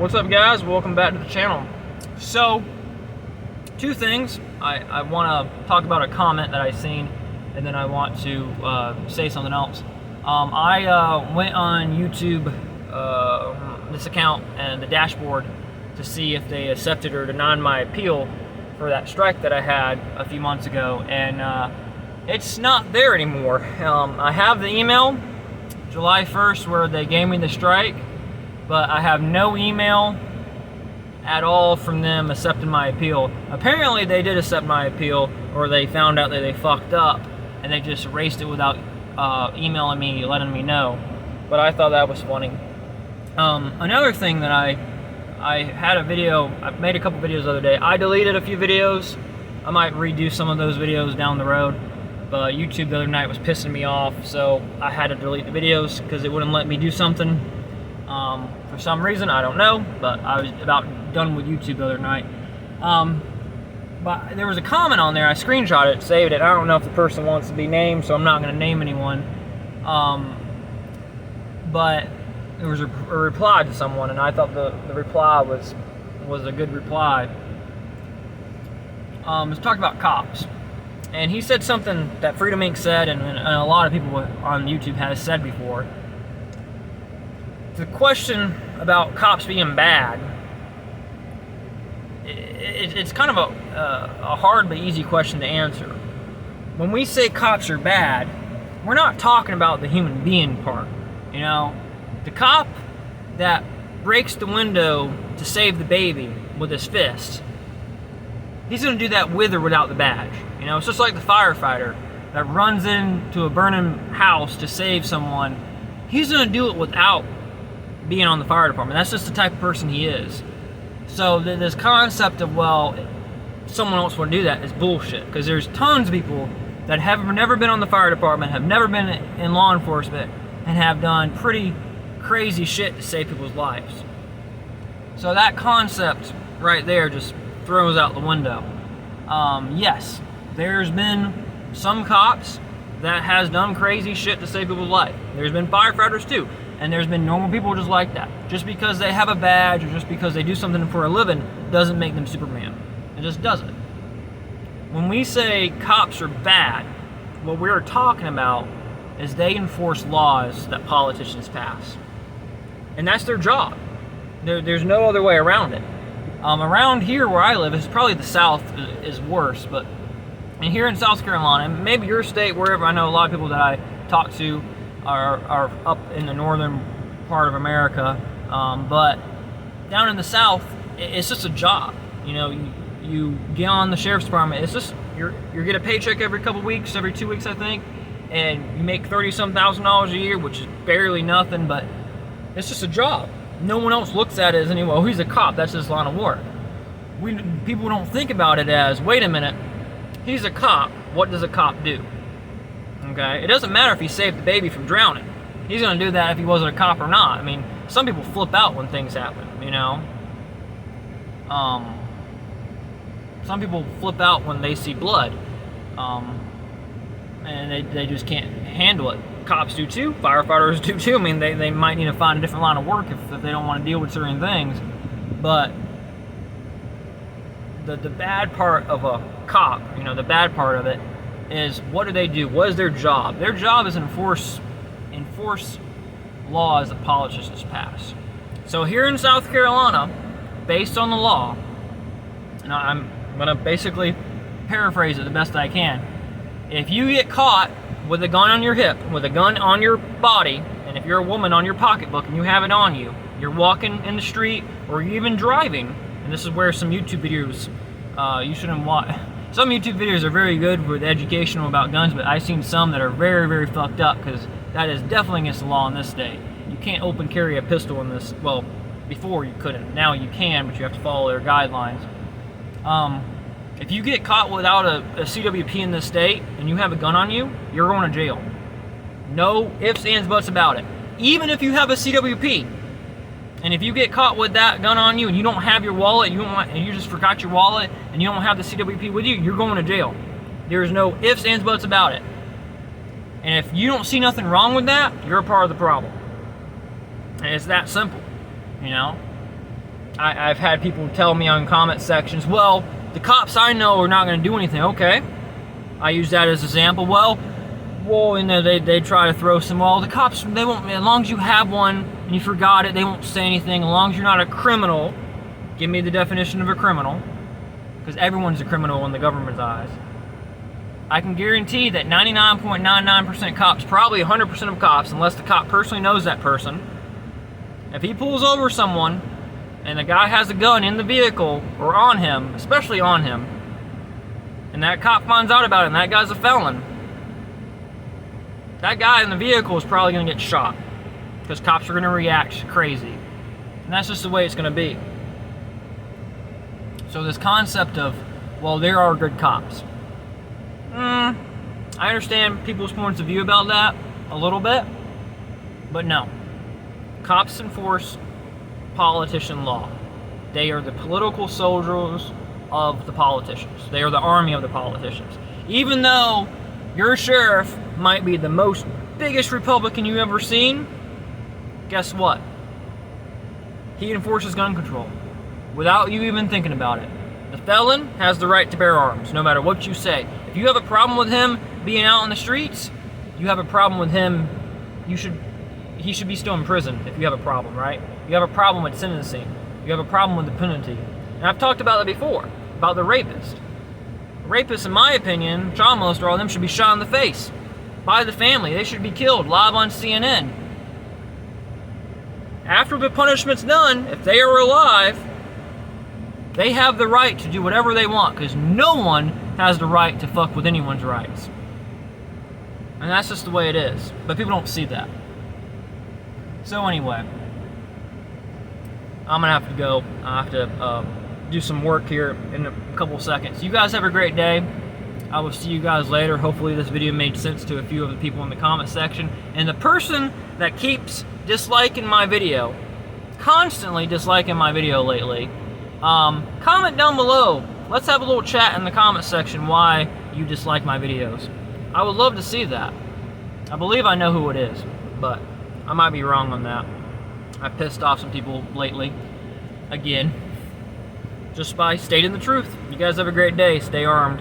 What's up, guys? Welcome back to the channel. So, two things. I want to talk about a comment that I seen, and then I want to say something else. I went on YouTube, this account and the dashboard, to see if they accepted or denied my appeal for that strike that I had a few months ago, and it's not there anymore. I have the email July 1st where they gave me the strike, but I have no email at all from them accepting my appeal. Apparently they did accept my appeal, or they found out that they fucked up and they just erased it without emailing me, letting me know. But I thought that was funny. Another thing that I had a video, I made a couple videos the other day. I deleted a few videos. I might redo some of those videos down the road, but YouTube the other night was pissing me off, so I had to delete the videos because it wouldn't let me do something. For some reason, I don't know, but I was about done with YouTube the other night. But there was a comment on there. I screenshot it, saved it. I don't know if the person wants to be named, so I'm not going to name anyone. But there was a reply to someone, and I thought the reply was a good reply. It was talking about cops. And he said something that Freedom Inc. said, and a lot of people on YouTube has said before. The question about cops being bad, it's kind of a hard but easy question to answer. When we say cops are bad, we're not talking about the human being part. You know, the cop that breaks the window to save the baby with his fist, he's going to do that with or without the badge. You know, it's just like the firefighter that runs into a burning house to save someone. He's going to do it without being on the fire department. That's just the type of person he is. So this concept of, well, someone else would do that is bullshit, because there's tons of people that have never been on the fire department, have never been in law enforcement, and have done pretty crazy shit to save people's lives. So that concept right there just throws out the window. Yes, there's been some cops that has done crazy shit to save people's life. There's been firefighters too. And there's been normal people just like that. Just because they have a badge or just because they do something for a living doesn't make them Superman. It just doesn't. When we say cops are bad, what we're talking about is they enforce laws that politicians pass. And that's their job. There's no other way around it. Around here where I live, it's probably the South is worse, but and here in South Carolina, maybe your state, wherever, I know a lot of people that I talk to are up in the northern part of America, but down in the South, it's just a job. You know, you get on the sheriff's department. It's just you get a paycheck every couple weeks, every 2 weeks, I think, and you make $30-some thousand a year, which is barely nothing, but it's just a job. No one else looks at it as any, well, he's a cop, that's his line of work. People don't think about it as, wait a minute, he's a cop. What does a cop do? Okay, it doesn't matter if he saved the baby from drowning. He's going to do that if he wasn't a cop or not. I mean, some people flip out when things happen, you know. Some people flip out when they see blood, and they just can't handle it. Cops do too. Firefighters do too. I mean, they might need to find a different line of work if they don't want to deal with certain things. But the bad part of a cop, you know, the bad part of it is, what do they do? What is their job? Their job is enforce laws that politicians pass. So here in South Carolina, based on the law, and I'm going to basically paraphrase it the best I can, if you get caught with a gun on your hip, with a gun on your body, and if you're a woman, on your pocketbook and you have it on you, you're walking in the street or you're even driving, and this is where some YouTube videos you shouldn't watch. Some YouTube videos are very good with educational about guns, but I've seen some that are very, very fucked up, because that is definitely against the law in this state. You can't open carry a pistol in this, well, before you couldn't. Now you can, but you have to follow their guidelines. If you get caught without a CWP in this state and you have a gun on you, you're going to jail. No ifs, ands, buts about it. Even if you have a CWP, and if you get caught with that gun on you and you don't have your wallet, and you just forgot your wallet, and you don't have the CWP with you, you're going to jail. There's no ifs, ands, buts about it. And if you don't see nothing wrong with that, you're a part of the problem. And it's that simple, you know? I've had people tell me on comment sections, well, the cops I know are not going to do anything. Okay, I use that as an example. Well, they try to throw some, well, the cops, they won't, as long as you have one and you forgot it, they won't say anything. As long as you're not a criminal. Give me the definition of a criminal, because everyone's a criminal in the government's eyes. I can guarantee that 99.99% cops, probably 100% of cops, unless the cop personally knows that person, if he pulls over someone and the guy has a gun in the vehicle or on him, especially on him, and that cop finds out about it and that guy's a felon, that guy in the vehicle is probably going to get shot, because cops are going to react crazy. And that's just the way it's going to be. So this concept of, well, there are good cops. I understand people's points of view about that a little bit, but no. Cops enforce politician law. They are the political soldiers of the politicians. They are the army of the politicians. Even though your sheriff might be the biggest Republican you've ever seen, guess what? He enforces gun control without you even thinking about it. The felon has the right to bear arms, no matter what you say. If you have a problem with him being out in the streets, you have a problem with him, he should be still in prison if you have a problem, right? You have a problem with sentencing. You have a problem with the penalty. And I've talked about that before, about the rapist. Rapists, in my opinion, child molester, all of them should be shot in the face by the family. They should be killed live on CNN. After the punishment's done, if they are alive, they have the right to do whatever they want, because no one has the right to fuck with anyone's rights. And that's just the way it is. But people don't see that. So anyway, I'm going to have to go. I have to do some work here in a couple seconds. You guys have a great day. I will see you guys later. Hopefully this video made sense to a few of the people in the comment section. And the person that keeps disliking my video, constantly disliking my video lately, comment down below. Let's have a little chat in the comment section why you dislike my videos. I would love to see that. I believe I know who it is, but I might be wrong on that. I pissed off some people lately, again, just by stating the truth. You guys have a great day. Stay armed.